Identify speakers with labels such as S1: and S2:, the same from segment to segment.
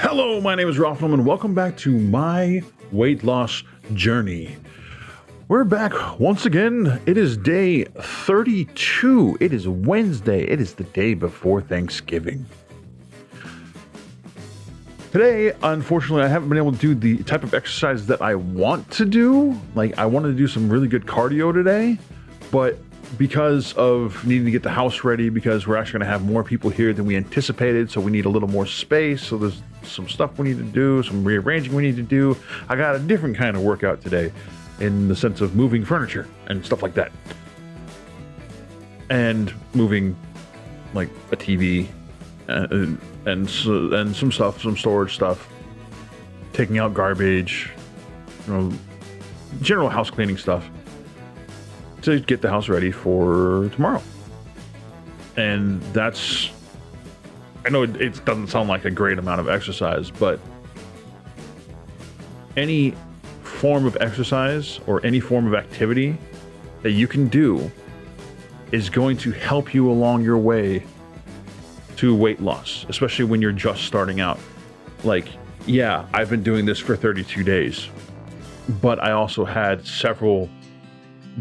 S1: Hello, my name is Ralph and welcome back to my weight loss journey. We're back once again. It is day 32. It is Wednesday. It is the day before Thanksgiving. Today, unfortunately, I haven't been able to do the type of exercise that I want to do. Like, I wanted to do some really good cardio today, but because of needing to get the house ready, because we're actually going to have more people here than we anticipated, so we need a little more space, so there's some stuff we need to do, some rearranging we need to do. I got a different kind of workout today in the sense of moving furniture and stuff like that, and moving like a TV and some stuff, some storage stuff, taking out garbage, general house cleaning stuff to get the house ready for tomorrow. And that's, I know it doesn't sound like a great amount of exercise, but any form of exercise or any form of activity that you can do is going to help you along your way to weight loss, especially when you're just starting out. Like, yeah, I've been doing this for 32 days, but I also had several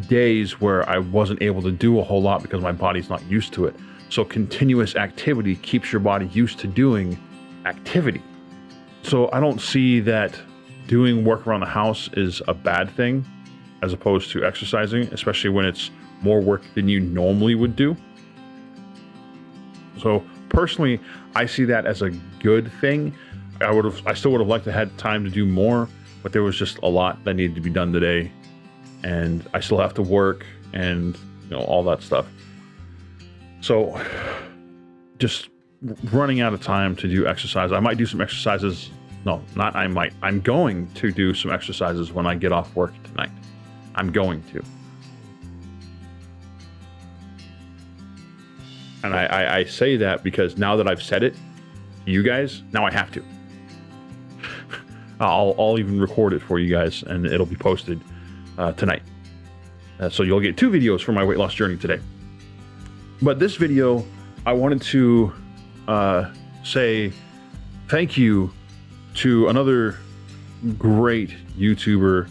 S1: days where I wasn't able to do a whole lot because my body's not used to it. So continuous activity keeps your body used to doing activity. So I don't see that doing work around the house is a bad thing as opposed to exercising, especially when it's more work than you normally would do. So personally, I see that as a good thing. I still would have liked to had time to do more, but there was just a lot that needed to be done today. And I still have to work and, all that stuff. So just running out of time to do exercise. I might do some exercises. No, not I might. I'm going to do some exercises when I get off work tonight. I'm going to. And I say that because now that I've said it to you guys, now I have to. I'll even record it for you guys and it'll be posted tonight. So you'll get 2 videos for my weight loss journey today. But this video, I wanted to say thank you to another great YouTuber.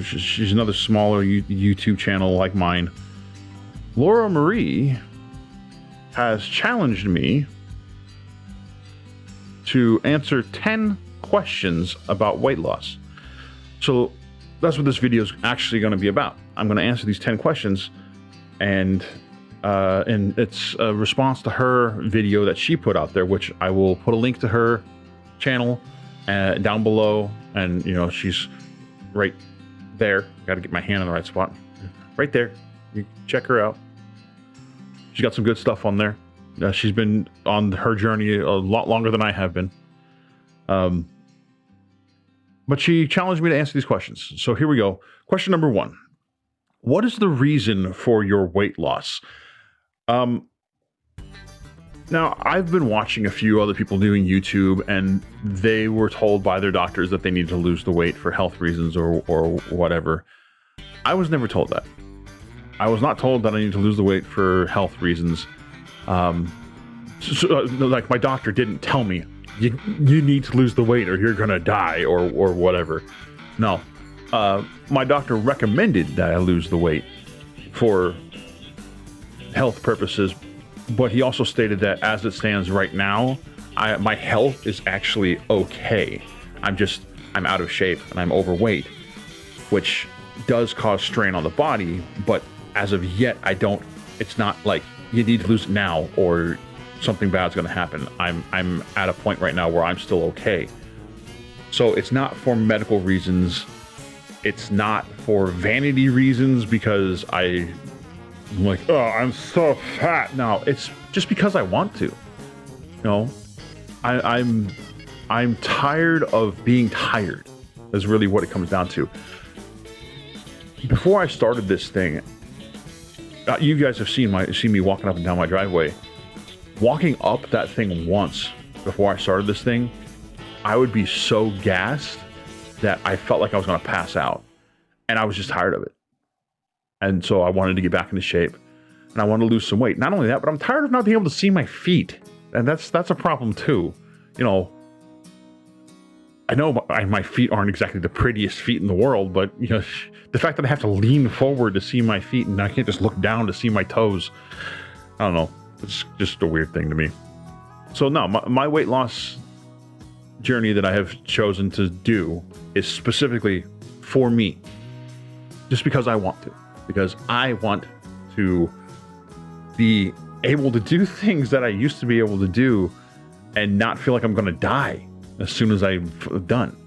S1: She's another smaller YouTube channel like mine. Laura Marie has challenged me to answer 10 questions about weight loss. So that's what this video is actually going to be about. I'm going to answer these 10 questions, and it's a response to her video that she put out there, which I will put a link to her channel down below. And she's right there. Got to get my hand in the right spot. Right there. You check her out. She's got some good stuff on there. She's been on her journey a lot longer than I have been. But she challenged me to answer these questions. So here we go. Question number 1. What is the reason for your weight loss? Now, I've been watching a few other people doing YouTube, and they were told by their doctors that they needed to lose the weight for health reasons or whatever. I was never told that. I was not told that I needed to lose the weight for health reasons. Like, my doctor didn't tell me, you need to lose the weight or you're gonna die or whatever. No. My doctor recommended that I lose the weight for health purposes, but he also stated that as it stands right now, my health is actually okay. I'm out of shape and I'm overweight, which does cause strain on the body, but as of yet, it's not like you need to lose it now or something bad's going to happen. I'm at a point right now where I'm still okay. So it's not for medical reasons. It's not for vanity reasons because I'm like, oh, I'm so fat now. It's just because I want to. I'm tired of being tired. Is really what it comes down to. Before I started this thing, you guys have seen me walking up and down my driveway. Walking up that thing once before I started this thing, I would be so gassed that I felt like I was going to pass out, and I was just tired of it. And so I wanted to get back into shape, and I wanted to lose some weight. Not only that, but I'm tired of not being able to see my feet, and that's a problem too. I know my feet aren't exactly the prettiest feet in the world, but you know, the fact that I have to lean forward to see my feet and I can't just look down to see my toes, I don't know. It's just a weird thing to me. So no, my weight loss journey that I have chosen to do is specifically for me, just because I want to, because I want to be able to do things that I used to be able to do and not feel like I'm going to die as soon as I'm done.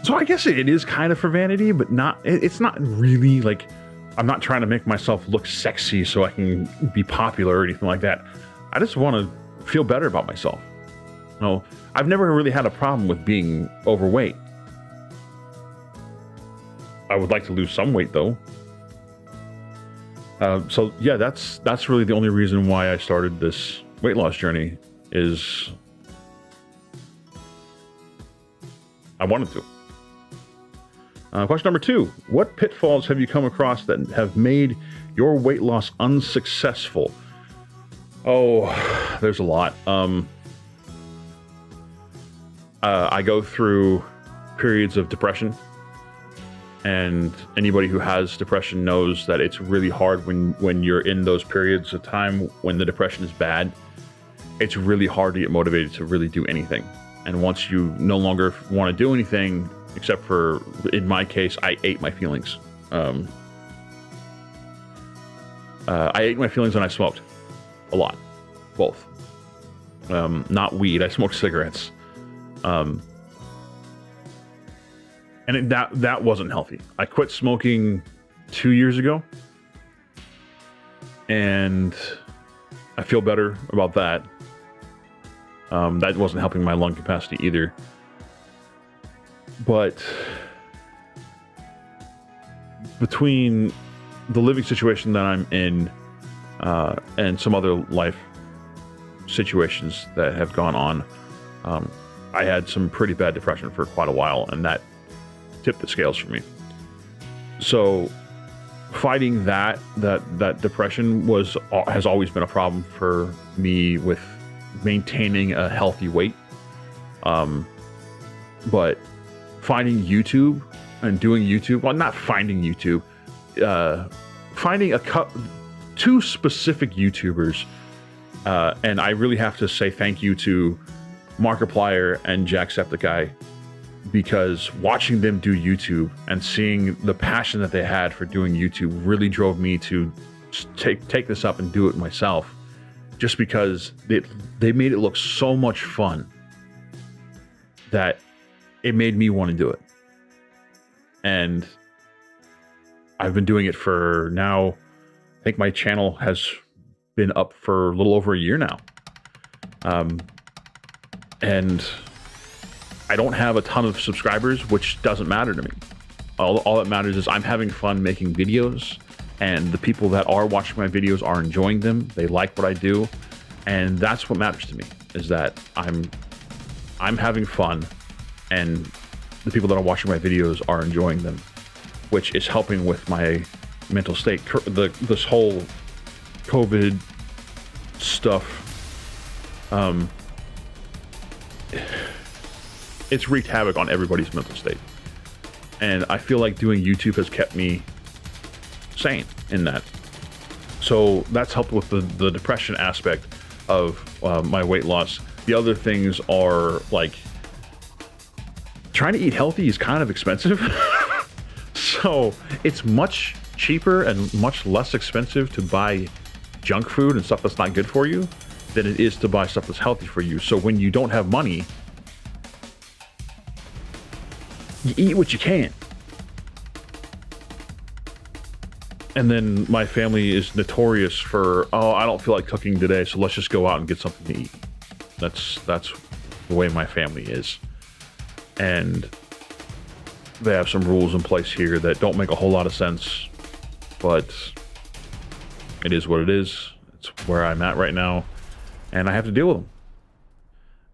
S1: So I guess it is kind of for vanity, but it's not really like, I'm not trying to make myself look sexy so I can be popular or anything like that. I just want to feel better about myself. You know, I've never really had a problem with being overweight. I would like to lose some weight though. So yeah, that's really the only reason why I started this weight loss journey, is I wanted to. Question number 2, what pitfalls have you come across that have made your weight loss unsuccessful? Oh, there's a lot. I go through periods of depression, and anybody who has depression knows that it's really hard when you're in those periods of time when the depression is bad. It's really hard to get motivated to really do anything. And once you no longer want to do anything, except for, in my case, I ate my feelings. I ate my feelings when I smoked. A lot. Both. Not weed, I smoked cigarettes. And that wasn't healthy. I quit smoking 2 years ago, and I feel better about that. That wasn't helping my lung capacity either. But between the living situation that I'm in and some other life situations that have gone on, I had some pretty bad depression for quite a while, and that tipped the scales for me. So fighting that depression has always been a problem for me with maintaining a healthy weight. But finding YouTube and doing YouTube, well, not finding YouTube, finding two specific YouTubers, and I really have to say thank you to Markiplier and Jacksepticeye, because watching them do YouTube and seeing the passion that they had for doing YouTube really drove me to take this up and do it myself, just because they made it look so much fun that it made me want to do it. And I've been doing it for now, I think my channel has been up for a little over a year now. And I don't have a ton of subscribers, which doesn't matter to me. All that matters is I'm having fun making videos, and the people that are watching my videos are enjoying them. They like what I do, and that's what matters to me, is that I'm having fun, and the people that are watching my videos are enjoying them, which is helping with my mental state. This whole COVID stuff, it's wreaked havoc on everybody's mental state. And I feel like doing YouTube has kept me sane in that. So that's helped with the depression aspect of my weight loss. The other things are like, trying to eat healthy is kind of expensive. So it's much cheaper and much less expensive to buy junk food and stuff that's not good for you than it is to buy stuff that's healthy for you. So when you don't have money, you eat what you can. And then my family is notorious for, oh, I don't feel like cooking today, so let's just go out and get something to eat. That's the way my family is. And they have some rules in place here that don't make a whole lot of sense, but it is what it is. It's where I'm at right now, and I have to deal with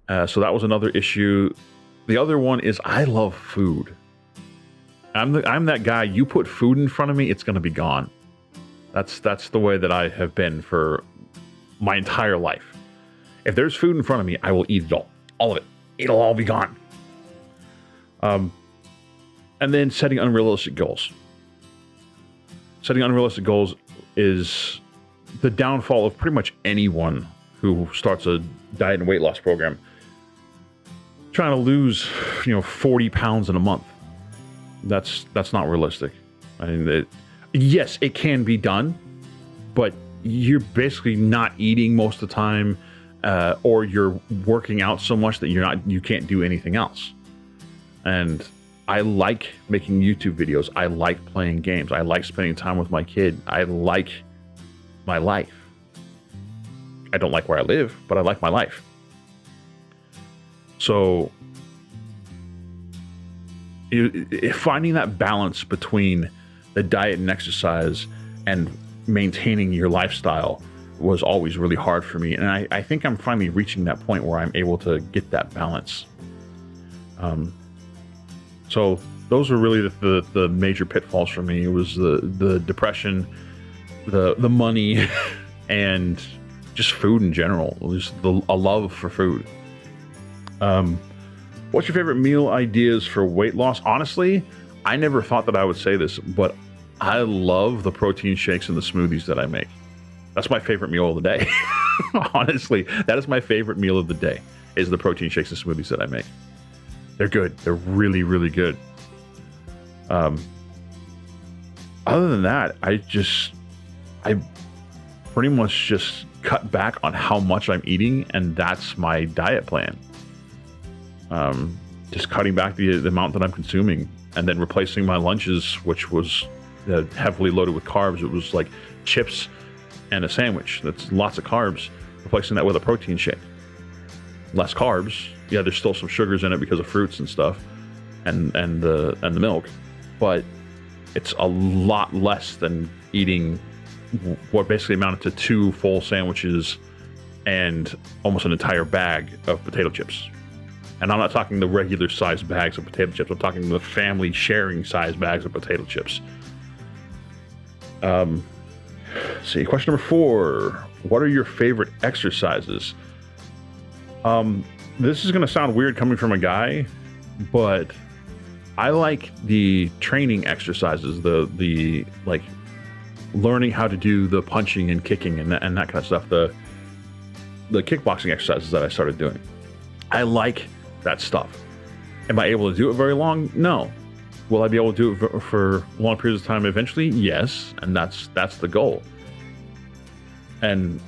S1: them. So that was another issue. The other one is I love food. I'm that guy, you put food in front of me, it's going to be gone. That's the way that I have been for my entire life. If there's food in front of me, I will eat it all of it. it'll all be gone. And then setting unrealistic goals. Setting unrealistic goals is the downfall of pretty much anyone who starts a diet and weight loss program. Trying to lose, 40 pounds in a month. That's not realistic. I mean, yes, it can be done, but you're basically not eating most of the time, or you're working out so much that you can't do anything else. And I like making YouTube videos. I like playing games. I like spending time with my kid. I like my life. I don't like where I live, but I like my life. So finding that balance between the diet and exercise and maintaining your lifestyle was always really hard for me. And I think I'm finally reaching that point where I'm able to get that balance. So those were really the major pitfalls for me. It was the depression, the money, and just food in general. It was a love for food. What's your favorite meal ideas for weight loss? Honestly, I never thought that I would say this, but I love the protein shakes and the smoothies that I make. That's my favorite meal of the day. Honestly, that is my favorite meal of the day, is the protein shakes and smoothies that I make. They're good. They're really, really good. Other than that, I pretty much just cut back on how much I'm eating, and that's my diet plan. Just cutting back the amount that I'm consuming, and then replacing my lunches, which was heavily loaded with carbs. It was like chips and a sandwich. That's lots of carbs. Replacing that with a protein shake. Less carbs. Yeah, there's still some sugars in it because of fruits and stuff, and the milk, but it's a lot less than eating what basically amounted to 2 full sandwiches and almost an entire bag of potato chips. And I'm not talking the regular size bags of potato chips. I'm talking the family sharing size bags of potato chips. See, question number 4. What are your favorite exercises? This is going to sound weird coming from a guy, but I like the training exercises, the like learning how to do the punching and kicking and that kind of stuff, the kickboxing exercises that I started doing. I like that stuff. Am I able to do it very long? No. Will I be able to do it for long periods of time eventually? Yes, and that's the goal. And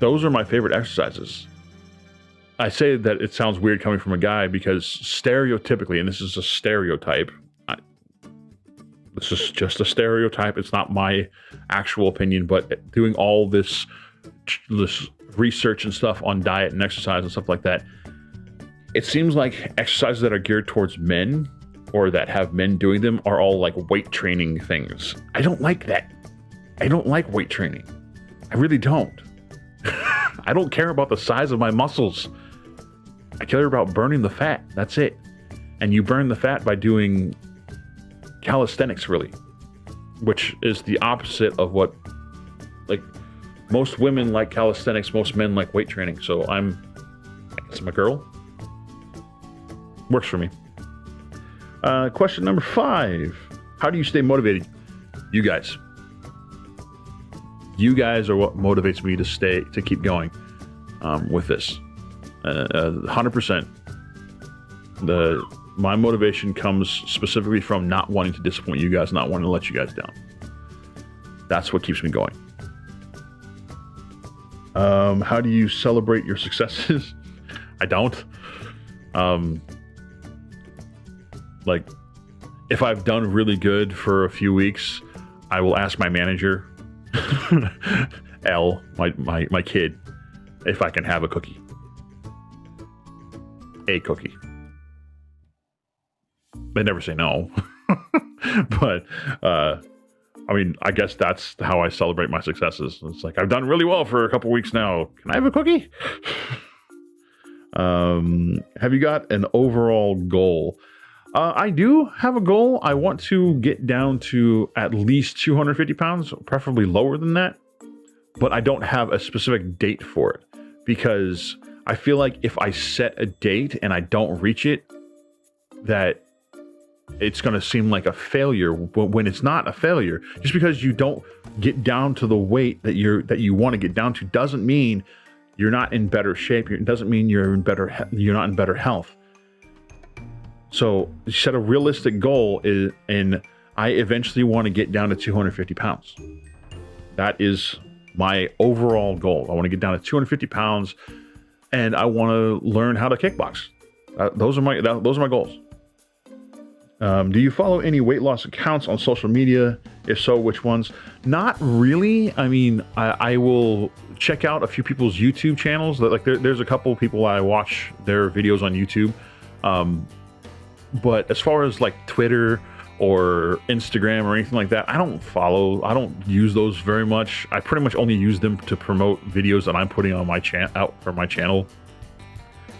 S1: those are my favorite exercises. I say that it sounds weird coming from a guy because stereotypically, and this is a stereotype, this is just a stereotype, it's not my actual opinion, but doing all this research and stuff on diet and exercise and stuff like that, it seems like exercises that are geared towards men or that have men doing them are all like weight training things. I don't like that. I don't like weight training. I really don't. I don't care about the size of my muscles. I care about burning the fat. That's it. And you burn the fat by doing calisthenics, really, which is the opposite of what, like, most women like calisthenics, most men like weight training. So I guess I'm a girl. Works for me. Question number 5. How do you stay motivated? You guys are what motivates me to keep going with this. 100%. My motivation comes specifically from not wanting to disappoint you guys, not wanting to let you guys down. That's what keeps me going. How do you celebrate your successes? I don't. Like, if I've done really good for a few weeks, I will ask my manager, L, my kid, if I can have a cookie. A cookie. They never say no. But, I mean, I guess that's how I celebrate my successes. It's like, I've done really well for a couple weeks now. Can I have a cookie? Have you got an overall goal? I do have a goal. I want to get down to at least 250 pounds, preferably lower than that. But I don't have a specific date for it because I feel like if I set a date and I don't reach it, that it's going to seem like a failure when it's not a failure. Just because you don't get down to the weight that you want to get down to doesn't mean you're not in better shape. It doesn't mean you're not in better health. So set a realistic goal and I eventually want to get down to 250 pounds. That is my overall goal. I want to get down to 250 pounds and I want to learn how to kickbox. Those are my goals. Do you follow any weight loss accounts on social media? If so, which ones? Not really. I mean, I will check out a few people's YouTube channels. Like there's a couple of people I watch their videos on YouTube. But as far as like Twitter or Instagram or anything like that, I don't use those very much. I pretty much only use them to promote videos that I'm putting on my channel,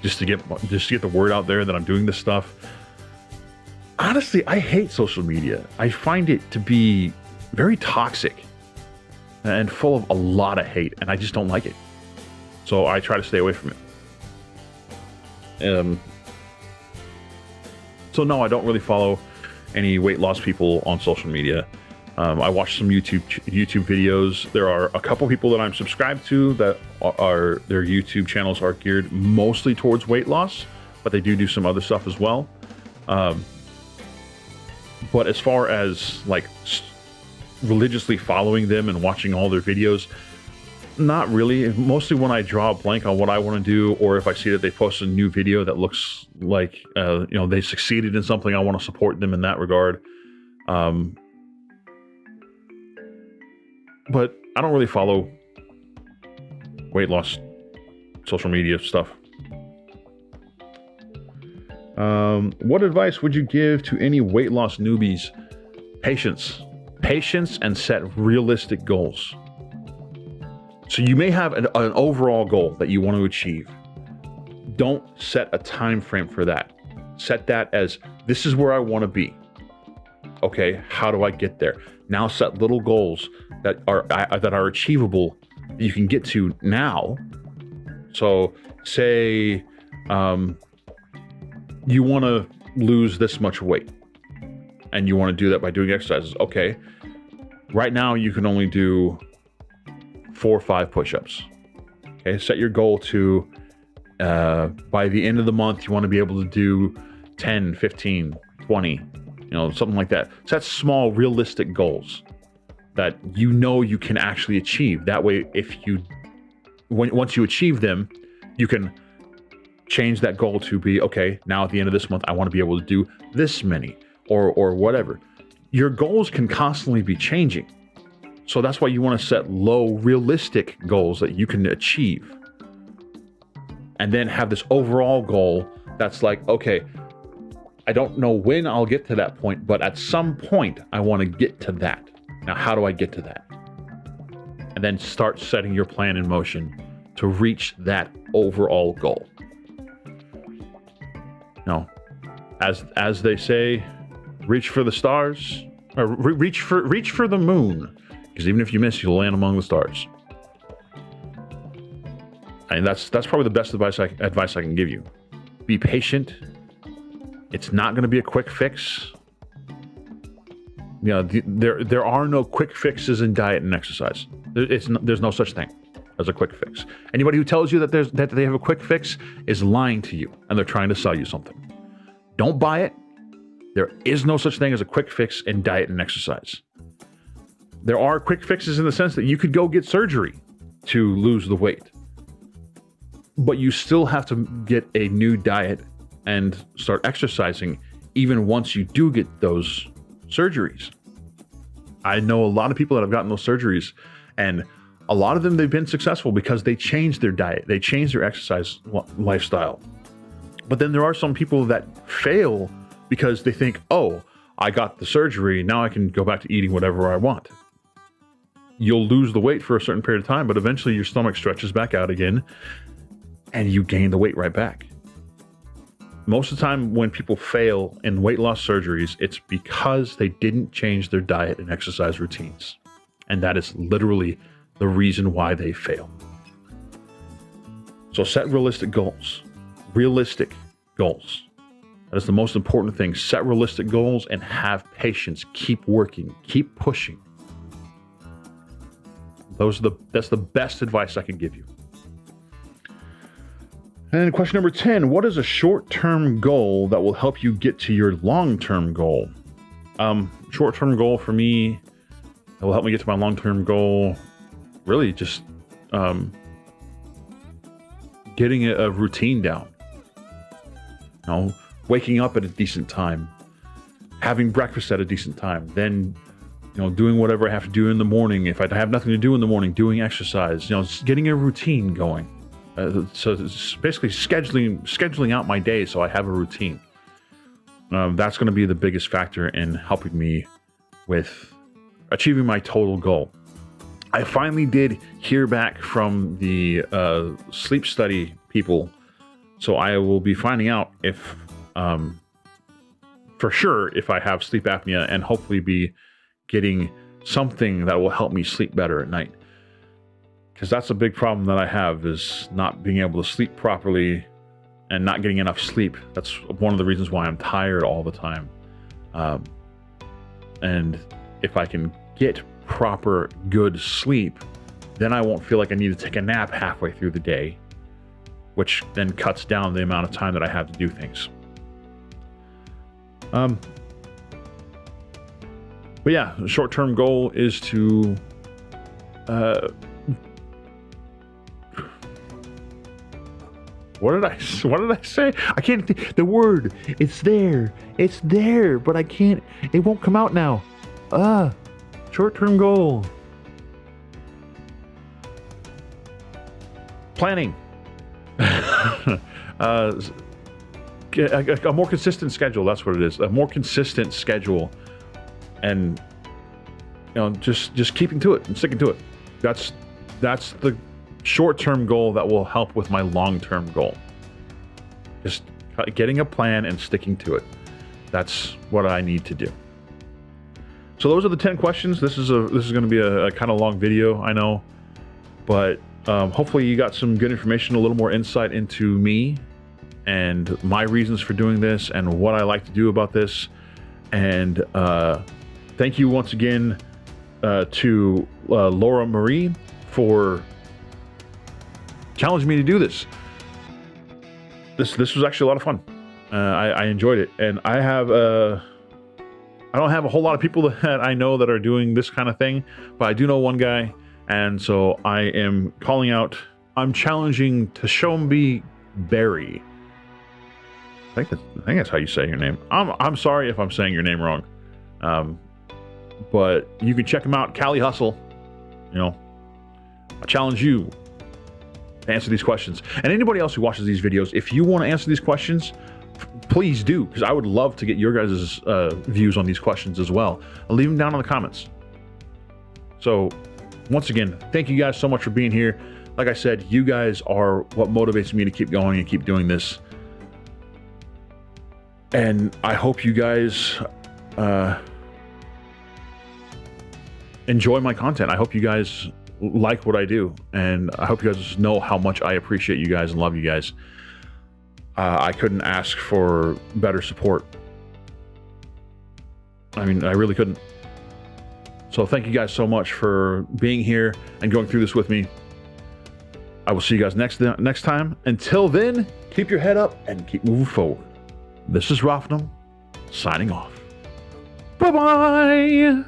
S1: just to get the word out there that I'm doing this stuff. Honestly, I hate social media. I find it to be very toxic and full of a lot of hate, and I just don't like it. So I try to stay away from it. So no, I don't really follow any weight loss people on social media. I watch some YouTube videos. There are a couple people that I'm subscribed to that are their YouTube channels are geared mostly towards weight loss, but they do some other stuff as well. But as far as like religiously following them and watching all their videos, not really. Mostly when I draw a blank on what I want to do, or if I see that they post a new video that looks like they succeeded in something, I want to support them in that regard. But I don't really follow weight loss social media stuff. What advice would you give to any weight loss newbies? Patience, and set realistic goals. So you may have an overall goal that you want to achieve. Don't set a time frame for that. Set that as, this is where I want to be. Okay, how do I get there? Now set little goals that are achievable that you can get to now. So say you want to lose this much weight and you want to do that by doing exercises. Okay, right now you can only do 4 or 5 push-ups. Okay, set your goal to by the end of the month you want to be able to do 10, 15, 20, something like that. Set small realistic goals that you can actually achieve. That way, once you achieve them, you can change that goal to be, okay, now at the end of this month I want to be able to do this many or whatever. Your goals can constantly be changing. So that's why you want to set low, realistic goals that you can achieve. And then have this overall goal that's like, okay, I don't know when I'll get to that point, but at some point I want to get to that. Now, how do I get to that? And then start setting your plan in motion to reach that overall goal. Now, as they say, reach for the stars, or reach for the moon. Because even if you miss, you'll land among the stars. And that's probably the best advice I can give you. Be patient. It's not going to be a quick fix. There are no quick fixes in diet and exercise. There's no such thing as a quick fix. Anybody who tells you that they have a quick fix is lying to you, and they're trying to sell you something. Don't buy it. There is no such thing as a quick fix in diet and exercise. There are quick fixes in the sense that you could go get surgery to lose the weight. But you still have to get a new diet and start exercising even once you do get those surgeries. I know a lot of people that have gotten those surgeries, and a lot of them, they've been successful because they changed their diet, they changed their exercise lifestyle. But then there are some people that fail because they think, oh, I got the surgery, now I can go back to eating whatever I want. You'll lose the weight for a certain period of time, but eventually your stomach stretches back out again and you gain the weight right back. Most of the time when people fail in weight loss surgeries, it's because they didn't change their diet and exercise routines. And that is literally the reason why they fail. So set realistic goals. Realistic goals. That is the most important thing. Set realistic goals and have patience. Keep working. Keep pushing. That's the best advice I can give you. And question number 10, what is a short-term goal that will help you get to your long-term goal? Short-term goal for me that will help me get to my long-term goal, really just getting a routine down. You know, waking up at a decent time, having breakfast at a decent time, then doing whatever I have to do in the morning. If I have nothing to do in the morning, doing exercise, just getting a routine going. So it's basically scheduling out my day so I have a routine. That's going to be the biggest factor in helping me with achieving my total goal. I finally did hear back from the sleep study people, so I will be finding out if, for sure, if I have sleep apnea, and hopefully be getting something that will help me sleep better at night. Because that's a big problem that I have, is not being able to sleep properly and not getting enough sleep. That's one of the reasons why I'm tired all the time. And if I can get proper, good sleep, then I won't feel like I need to take a nap halfway through the day, which then cuts down the amount of time that I have to do things. But yeah, the short-term goal is to What did I say? I can't think the word. It's there, but I can't. It won't come out now. Short-term goal. Planning. A more consistent schedule. That's what it is. A more consistent schedule, and just keeping to it and sticking to it. That's the short-term goal that will help with my long-term goal. Just getting a plan and sticking to it. That's what I need to do. So those are the 10 questions. This is going to be a kind of long video, I know, but hopefully you got some good information, a little more insight into me and my reasons for doing this and what I like to do about this. And thank you once again to Laura Marie for challenged me to do this. This was actually a lot of fun. I enjoyed it, and I don't have a whole lot of people that I know that are doing this kind of thing, but I do know one guy, and so I am calling out. I'm challenging Tashombi Berry. I think that's how you say your name. I'm sorry if I'm saying your name wrong, but you can check him out. Cali Hustle. I challenge you. Answer these questions, and anybody else who watches these videos, if you want to answer these questions, please do, because I would love to get your guys' views on these questions as well. I'll leave them down in the comments. So once again, thank you guys so much for being here. Like I said, you guys are what motivates me to keep going and keep doing this, and I hope you guys enjoy my content. I hope you guys like what I do, and I hope you guys know how much I appreciate you guys and love you guys. I couldn't ask for better support. I mean, I really couldn't. So thank you guys so much for being here and going through this with me. I will see you guys next time. Until then, keep your head up and keep moving forward. This is Rafnum signing off. Bye-bye.